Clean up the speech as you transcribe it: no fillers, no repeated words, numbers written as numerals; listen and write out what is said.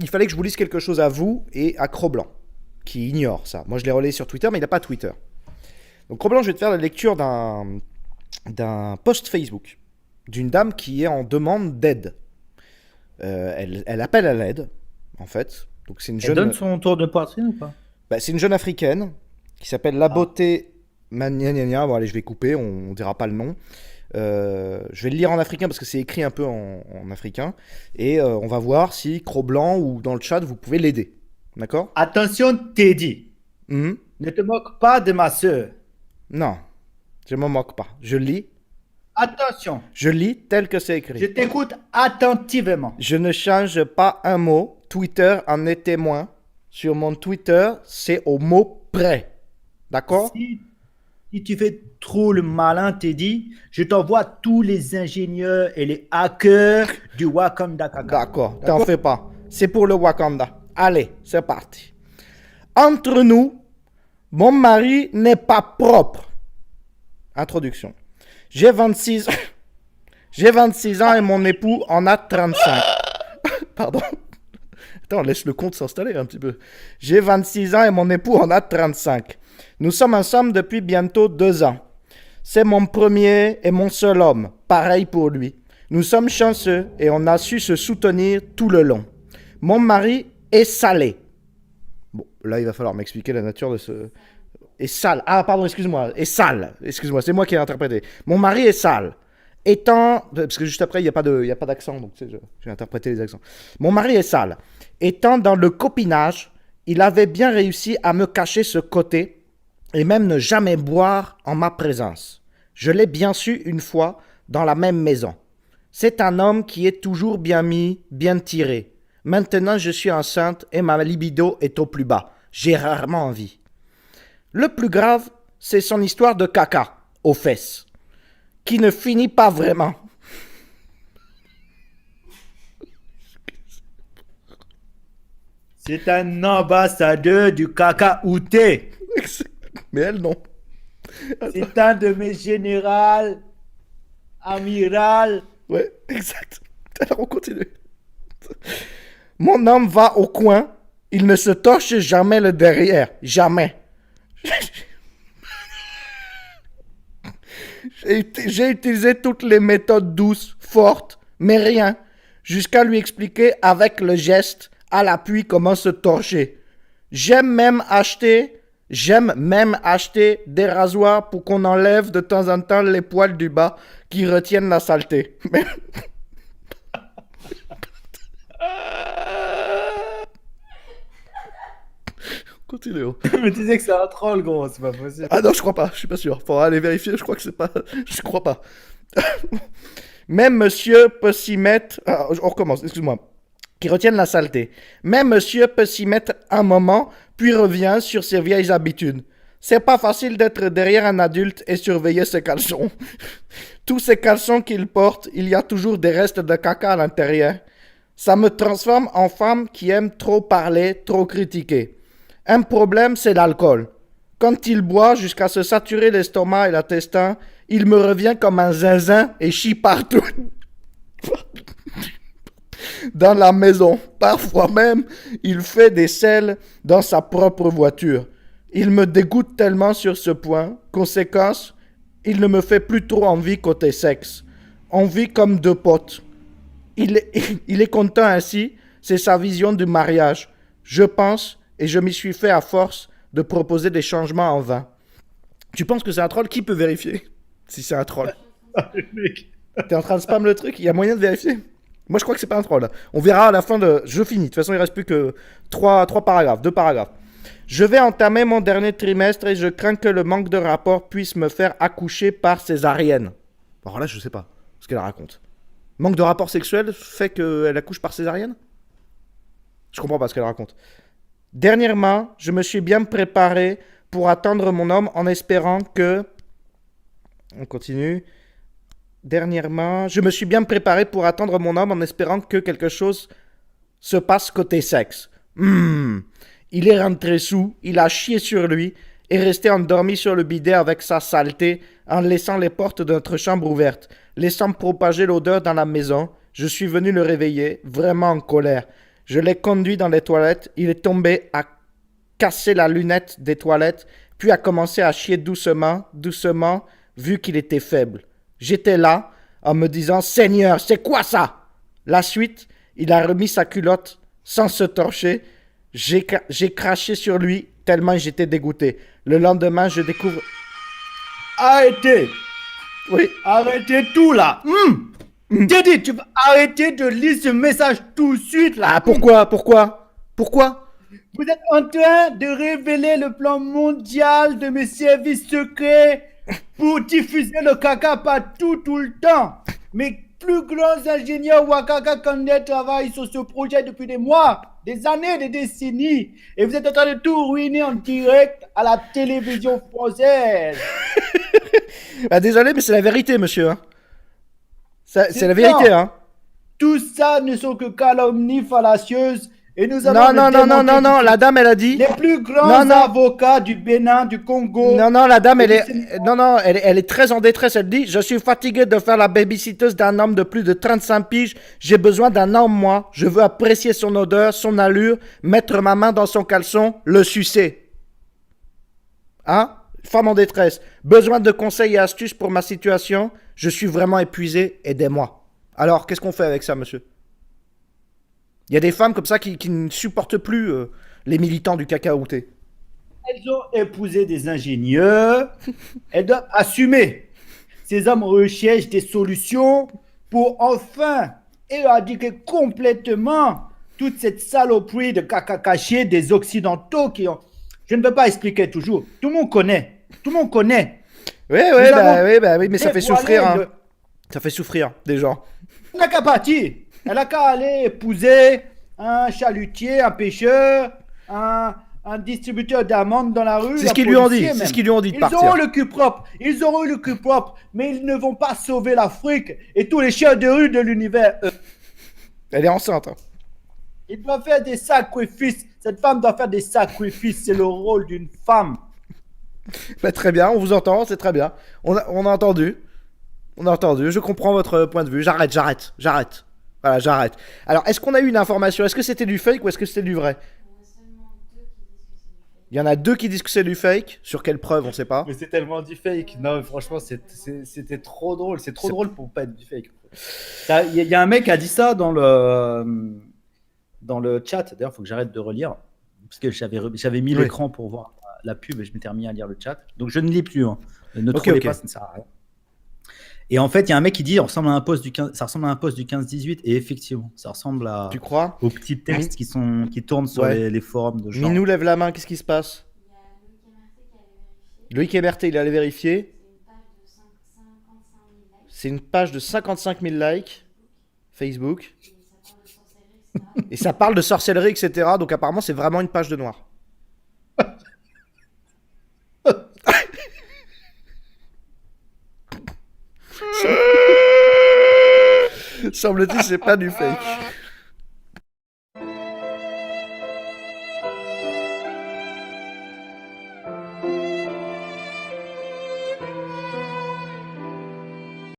il fallait que je vous lise quelque chose à vous et à Cro-Blanc, qui ignore ça. Moi, je l'ai relayé sur Twitter, mais il n'a pas Twitter. Donc, Cro-Blanc, je vais te faire la lecture d'un post Facebook d'une dame qui est en demande d'aide. Elle appelle à l'aide, en fait. Donc, c'est une Elle donne jeune, son tour de poitrine ou pas? c'est une jeune africaine qui s'appelle La Ah. Beauté Maniania. Bon, allez, je vais couper, on ne dira pas le nom. Je vais le lire en africain parce que c'est écrit un peu en africain. Et on va voir si Cro-Blanc ou dans le chat, vous pouvez l'aider. D'accord? Attention, Teddy. Mhm. Ne te moque pas de ma sœur. Non, je ne me moque pas. Je lis. Attention, Je lis tel que c'est je écrit. t'écoute attentivement. Je ne change pas un mot. Twitter en est témoin. Sur mon Twitter, c'est au mot près. D'accord? Si tu fais trop le malin, Teddy, je t'envoie tous les ingénieurs et les hackers du Wakanda Kaka. D'accord, t'en fais pas. C'est pour le Wakanda. Allez, c'est parti. Entre nous, mon mari n'est pas propre. Introduction. J'ai 26 J'ai 26 ans et mon époux en a 35. Pardon. Attends, laisse le compte s'installer un petit peu. J'ai 26 ans et mon époux en a 35. Nous sommes ensemble depuis bientôt 2 ans. C'est mon premier et mon seul homme. Pareil pour lui. Nous sommes chanceux et on a su se soutenir tout le long. Mon mari est salé. Bon, là, il va falloir m'expliquer la nature de ce... Est sale. Ah, pardon, excuse-moi. Est sale. Excuse-moi, c'est moi qui ai interprété. Mon mari est sale. Étant... Parce que juste après, il n'y a pas d'accent, donc tu sais, j'ai interprété les accents. Mon mari est sale. Étant dans le copinage, il avait bien réussi à me cacher ce côté et même ne jamais boire en ma présence. Je l'ai bien su une fois dans la même maison. C'est un homme qui est toujours bien mis, bien tiré. Maintenant, je suis enceinte et ma libido est au plus bas. J'ai rarement envie. Le plus grave, c'est son histoire de caca aux fesses, qui ne finit pas vraiment. C'est un ambassadeur du caca outé. Mais elle, non. C'est un de mes généraux, amiral. Ouais, exact. Alors, on continue. Mon homme va au coin, il ne se torche jamais le derrière. Jamais. J'ai utilisé toutes les méthodes douces, fortes, mais rien. Jusqu'à lui expliquer avec le geste, à l'appui, comment se torcher. J'aime même acheter des rasoirs pour qu'on enlève de temps en temps les poils du bas qui retiennent la saleté. Mais... Continuons. Mais tu sais que c'est un troll, gros, c'est pas possible. Ah non, je crois pas, je suis pas sûr. Faudra aller vérifier, je crois que c'est pas... Je crois pas. Même monsieur peut s'y mettre... Ah, on recommence, excuse-moi. Qui retiennent la saleté. Même monsieur peut s'y mettre un moment, puis revient sur ses vieilles habitudes. C'est pas facile d'être derrière un adulte et surveiller ses caleçons. Tous ces caleçons qu'il porte, il y a toujours des restes de caca à l'intérieur. Ça me transforme en femme qui aime trop parler, trop critiquer. Un problème, c'est l'alcool. Quand il boit jusqu'à se saturer l'estomac et l'intestin, il me revient comme un zinzin et chie partout. Dans la maison. Parfois même, il fait des selles dans sa propre voiture. Il me dégoûte tellement sur ce point. Conséquence, il ne me fait plus trop envie côté sexe. On vit comme deux potes. Il est content ainsi. C'est sa vision du mariage. Je pense, et je m'y suis fait à force, de proposer des changements en vain. Tu penses que c'est un troll? Qui peut vérifier si c'est un troll? T'es en train de spam le truc? Il y a moyen de vérifier? Moi, je crois que c'est pas un troll. On verra à la fin de... Je finis. De toute façon, il reste plus que 3 paragraphes, 2 paragraphes. Je vais entamer mon dernier trimestre et je crains que le manque de rapport puisse me faire accoucher par césarienne. Alors là, je sais pas ce qu'elle raconte. Manque de rapport sexuel fait qu'elle accouche par césarienne? Je comprends pas ce qu'elle raconte. Dernièrement, je me suis bien préparé pour attendre mon homme en espérant que... On continue. Dernièrement, je me suis bien préparé pour attendre mon homme en espérant que quelque chose se passe côté sexe. Il est rentré sous, il a chié sur lui et resté endormi sur le bidet avec sa saleté en laissant les portes de notre chambre ouvertes, laissant propager l'odeur dans la maison. Je suis venu le réveiller, vraiment en colère. Je l'ai conduit dans les toilettes. Il est tombé, a cassé la lunette des toilettes, puis a commencé à chier doucement, doucement, vu qu'il était faible. J'étais là, en me disant « Seigneur, c'est quoi ça ?» La suite, il a remis sa culotte sans se torcher. J'ai craché sur lui tellement j'étais dégoûté. Le lendemain, je découvre... Arrêtez. Oui, Arrêtez tout là. J'ai dit, tu vas arrêter de lire ce message tout de suite là. ah pourquoi Vous êtes en train de révéler le plan mondial de mes services secrets pour diffuser le caca partout tout le temps. Mes plus grands ingénieurs Wakaka Kandé travaillent sur ce projet depuis des mois, des années, des décennies. Et vous êtes en train de tout ruiner en direct à la télévision française. Bah désolé, mais c'est la vérité, monsieur. Hein. C'est la Non. vérité, hein. Tout ça ne sont que calomnies fallacieuses. Et nous allons Non, le non, non, non, démonter non, non, tout la dame, elle a dit... Les plus grands Non, non. avocats du Bénin, du Congo. Non, non, la dame, et elle du est... Sénégal. Non, non, elle est très en détresse. Elle dit, je suis fatiguée de faire la babysitteuse d'un homme de plus de 35 piges. J'ai besoin d'un homme, moi. Je veux apprécier son odeur, son allure, mettre ma main dans son caleçon, le sucer. Hein? Femme en détresse. Besoin de conseils et astuces pour ma situation. Je suis vraiment épuisé. Aidez-moi. Alors, qu'est-ce qu'on fait avec ça, monsieur? Il y a des femmes comme ça qui ne supportent plus les militants du cacahuèté. Elles ont épousé des ingénieurs. Elles doivent assumer. Ces hommes recherchent des solutions pour enfin éradiquer complètement toute cette saloperie de caca caché des Occidentaux qui ont... Je ne veux pas expliquer toujours. Tout le monde connaît. Tout le monde connaît. Oui, mais ça fait dévoilé souffrir. Hein. Ça fait souffrir, des gens. Elle n'a qu'à partir. Elle n'a qu'à aller épouser un chalutier, un pêcheur, un distributeur d'amandes dans la rue. C'est ce un qu'ils lui ont dit. policier C'est même. ce qu'ils lui ont dit de Ils partir. auront le cul propre. Ils auront le cul propre. Mais ils ne vont pas sauver l'Afrique et tous les chiens de rue de l'univers. Elle est enceinte. Hein. Ils doivent faire des sacrifices. Cette femme doit faire des sacrifices. C'est le rôle d'une femme. Bah, très bien, on vous entend, c'est très bien. On a entendu. On a entendu. Je comprends votre point de vue. J'arrête. Voilà, j'arrête. Alors, est-ce qu'on a eu une information? Est-ce que c'était du fake ou est-ce que c'était du vrai? Il y en a deux qui disent que c'est du fake. Sur quelle preuve, on sait pas. Mais c'est tellement du fake. Non, franchement, c'était trop drôle. C'est trop drôle pour pas être du fake. Il y a un mec qui a dit ça dans le chat. D'ailleurs, il faut que j'arrête de relire. Parce que j'avais mis l'écran pour voir la pub et je m'étais remis à lire le chat. Donc, je ne lis plus. Hein. Ne trollez pas, ça ne sert à rien. Et en fait, il y a un mec qui dit ça ressemble à un post du 15-18. Et effectivement, ça ressemble à... Tu crois? Aux petits textes qui tournent sur les forums de gens. Minou lève la main, qu'est-ce qui se passe? Loïc Héberté, il est allé vérifier. C'est une page de 55 000 likes. Facebook. Et ça parle de sorcellerie, etc. Donc apparemment, c'est vraiment une page de noir. Semble-t-il, c'est pas du fake.